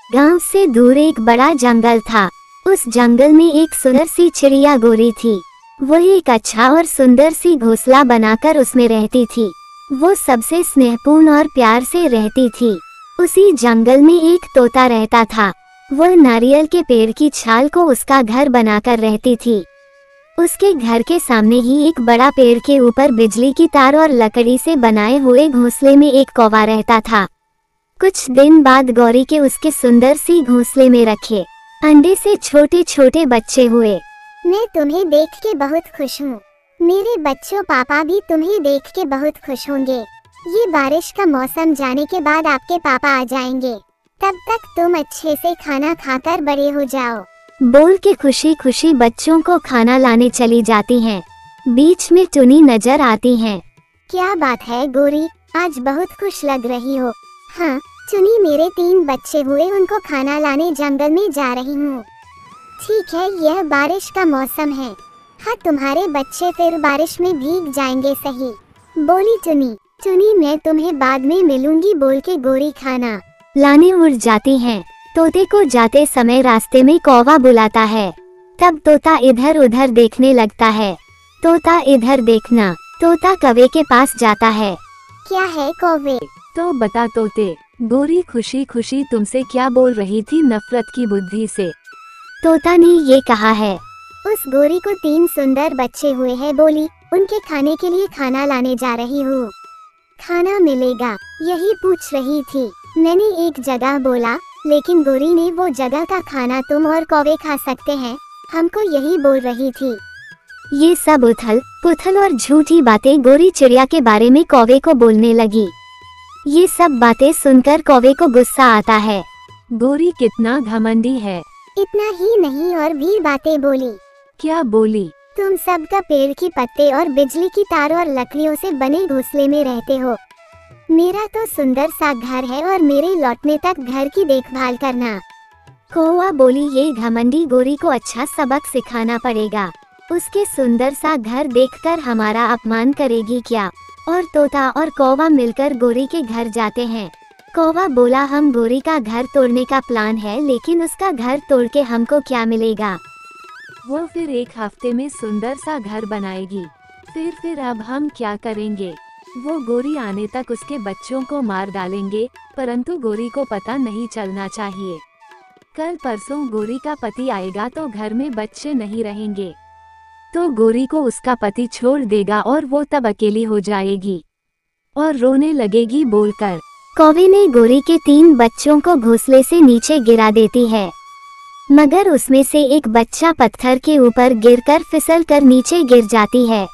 गांव से दूर एक बड़ा जंगल था। उस जंगल में एक सुंदर सी चिड़िया गोरी थी। वो एक अच्छा और सुंदर सी घोंसला बनाकर उसमें रहती थी। वो सबसे स्नेहपूर्ण और प्यार से रहती थी। उसी जंगल में एक तोता रहता था। वह नारियल के पेड़ की छाल को उसका घर बनाकर रहती थी। उसके घर के सामने ही एक बड़ा पेड़ के ऊपर बिजली की तार और लकड़ी से बनाए हुए घोंसले में एक कौवा रहता था। कुछ दिन बाद गौरी के उसके सुंदर सी घोंसले में रखे अंडे से छोटे छोटे बच्चे हुए। मैं तुम्हें देख के बहुत खुश हूँ। मेरे बच्चों, पापा भी तुम्हें देख के बहुत खुश होंगे। ये बारिश का मौसम जाने के बाद आपके पापा आ जाएंगे। तब तक तुम अच्छे से खाना खाकर बड़े हो जाओ। बोल के खुशी खुशी बच्चों को खाना लाने चली जाती हैं। बीच में टुनी नजर आती हैं। क्या बात है गौरी, आज बहुत खुश लग रही हो। हाँ चुनी, मेरे 3 बच्चे हुए, उनको खाना लाने जंगल में जा रही हूँ। ठीक है, यह बारिश का मौसम है। हाँ, तुम्हारे बच्चे फिर बारिश में भीग जाएंगे, सही बोली टुनी। टुनी, मैं तुम्हें बाद में मिलूंगी, बोल के गौरी खाना लाने उड़ जाती हैं। तोते को जाते समय रास्ते में कौवा बुलाता है। तब तोता इधर उधर देखने लगता है। तोता इधर देखना। तोता कौवे के पास जाता है। क्या है कौवे? तो बता तोते, गौरी खुशी खुशी तुमसे क्या बोल रही थी नफरत की बुद्धि से? तोता ने ये कहा है, उस गौरी को 3 सुंदर बच्चे हुए हैं, बोली उनके खाने के लिए खाना लाने जा रही हूँ। खाना मिलेगा, यही पूछ रही थी। मैंने एक जगह बोला, लेकिन गौरी ने वो जगह का खाना तुम और कौवे खा सकते हैं, हमको यही बोल रही थी। ये सब उथल पुथल और झूठी बातें गौरी चिड़िया के बारे में कौवे को बोलने लगी। ये सब बातें सुनकर कौवे को गुस्सा आता है। गौरी कितना घमंडी है। इतना ही नहीं और भी बातें बोली। क्या बोली? तुम सब का पेड़ की पत्ते और बिजली की तार और लकड़ियों से बने घोंसले में रहते हो। मेरा तो सुंदर सा घर है और मेरे लौटने तक घर की देखभाल करना। कौवा बोली, ये घमंडी गौरी को अच्छा सबक सिखाना पड़ेगा। उसके सुंदर सा घर देखकर हमारा अपमान करेगी क्या? और तोता और कौवा मिलकर गौरी के घर जाते हैं। कौवा बोला, हम गौरी का घर तोड़ने का प्लान है, लेकिन उसका घर तोड़ के हमको क्या मिलेगा? वो फिर 1 हफ्ते में सुंदर सा घर बनाएगी। फिर अब हम क्या करेंगे? वो गौरी आने तक उसके बच्चों को मार डालेंगे, परंतु गौरी को पता नहीं चलना चाहिए। कल परसों गौरी का पति आएगा तो घर में बच्चे नहीं रहेंगे, तो गौरी को उसका पति छोड़ देगा और वो तब अकेली हो जाएगी और रोने लगेगी बोलकर। कौवे ने गौरी के 3 बच्चों को घोंसले से नीचे गिरा देती है, मगर उसमें से एक बच्चा पत्थर के ऊपर गिरकर फिसल कर नीचे गिर जाती है।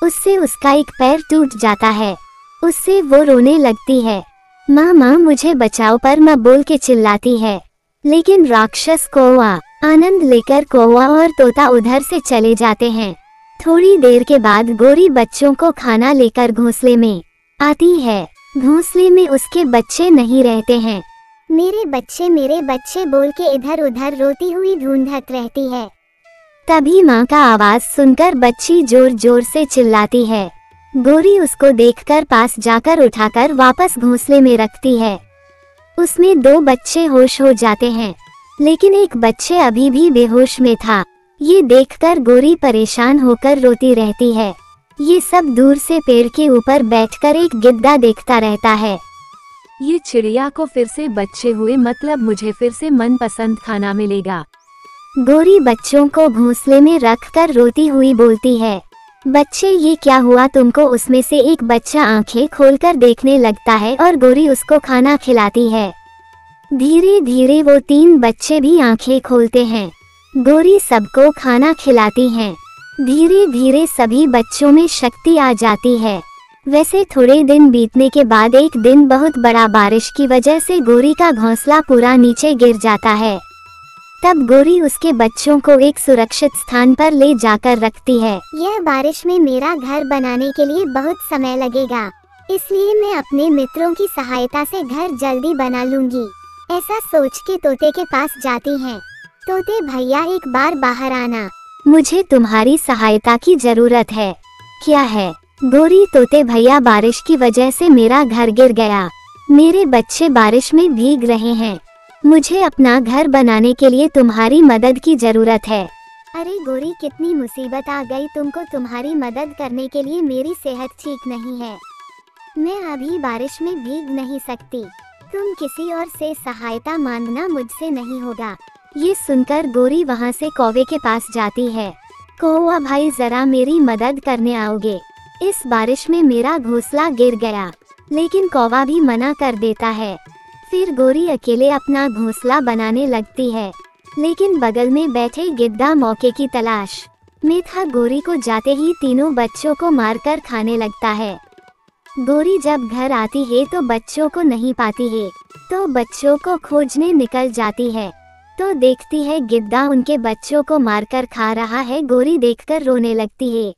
उससे उसका एक पैर टूट जाता है। उससे वो रोने लगती है। माँ माँ मुझे बचाओ, पर माँ बोल के चिल्लाती है। लेकिन राक्षस कौवा आनंद लेकर कौवा और तोता उधर से चले जाते हैं। थोड़ी देर के बाद गौरी बच्चों को खाना लेकर घोंसले में आती है। घोंसले में उसके बच्चे नहीं रहते हैं। मेरे बच्चे बोल के इधर उधर रोती हुई ढूंढत रहती है। तभी माँ का आवाज सुनकर बच्ची जोर जोर से चिल्लाती है। गौरी उसको देखकर पास जाकर उठाकर वापस घोंसले में रखती है। उसमें 2 बच्चे होश हो जाते हैं, लेकिन एक बच्चे अभी भी बेहोश में था। ये देखकर गौरी परेशान होकर रोती रहती है। ये सब दूर से पेड़ के ऊपर बैठकर एक गिद्दा देखता रहता है। ये चिड़िया को फिर से बच्चे हुए, मतलब मुझे फिर से मनपसंद खाना मिलेगा। गौरी बच्चों को घोंसले में रखकर रोती हुई बोलती है, बच्चे ये क्या हुआ तुमको? उसमें से एक बच्चा आंखें खोलकर देखने लगता है और गौरी उसको खाना खिलाती है। धीरे धीरे वो 3 बच्चे भी आंखें खोलते हैं। गौरी सबको खाना खिलाती हैं। धीरे धीरे सभी बच्चों में शक्ति आ जाती है। वैसे थोड़े दिन बीतने के बाद एक दिन बहुत बड़ा बारिश की वजह से गौरी का घोंसला पूरा नीचे गिर जाता है। तब गौरी उसके बच्चों को एक सुरक्षित स्थान पर ले जाकर रखती है। यह बारिश में मेरा घर बनाने के लिए बहुत समय लगेगा, इसलिए मैं अपने मित्रों की सहायता से घर जल्दी बना लूंगी। ऐसा सोच के तोते के पास जाती हैं। तोते भैया, एक बार बाहर आना। मुझे तुम्हारी सहायता की जरूरत है। क्या है? गौरी, तोते भैया, बारिश की वजह से मेरा घर गिर गया। मेरे बच्चे बारिश में भीग रहे हैं। मुझे अपना घर बनाने के लिए तुम्हारी मदद की जरूरत है। अरे गोरी, कितनी मुसीबत आ गई तुमको। तुम्हारी मदद करने के लिए मेरी सेहत ठीक नहीं है। मैं अभी बारिश में भीग नहीं सकती। तुम किसी और से सहायता मांगना, मुझसे नहीं होगा। ये सुनकर गोरी वहाँ से कौवे के पास जाती है। कौवा भाई, जरा मेरी मदद करने आओगे? इस बारिश में मेरा घोंसला गिर गया। लेकिन कौवा भी मना कर देता है। फिर गोरी अकेले अपना घोंसला बनाने लगती है। लेकिन बगल में बैठे गिद्धा मौके की तलाश में था। गोरी को जाते ही तीनों बच्चों को मारकर खाने लगता है। गोरी जब घर आती है तो बच्चों को नहीं पाती है, तो बच्चों को खोजने निकल जाती है। तो देखती है गिद्धा उनके बच्चों को मारकर खा रहा है। गोरी देखकर रोने लगती है।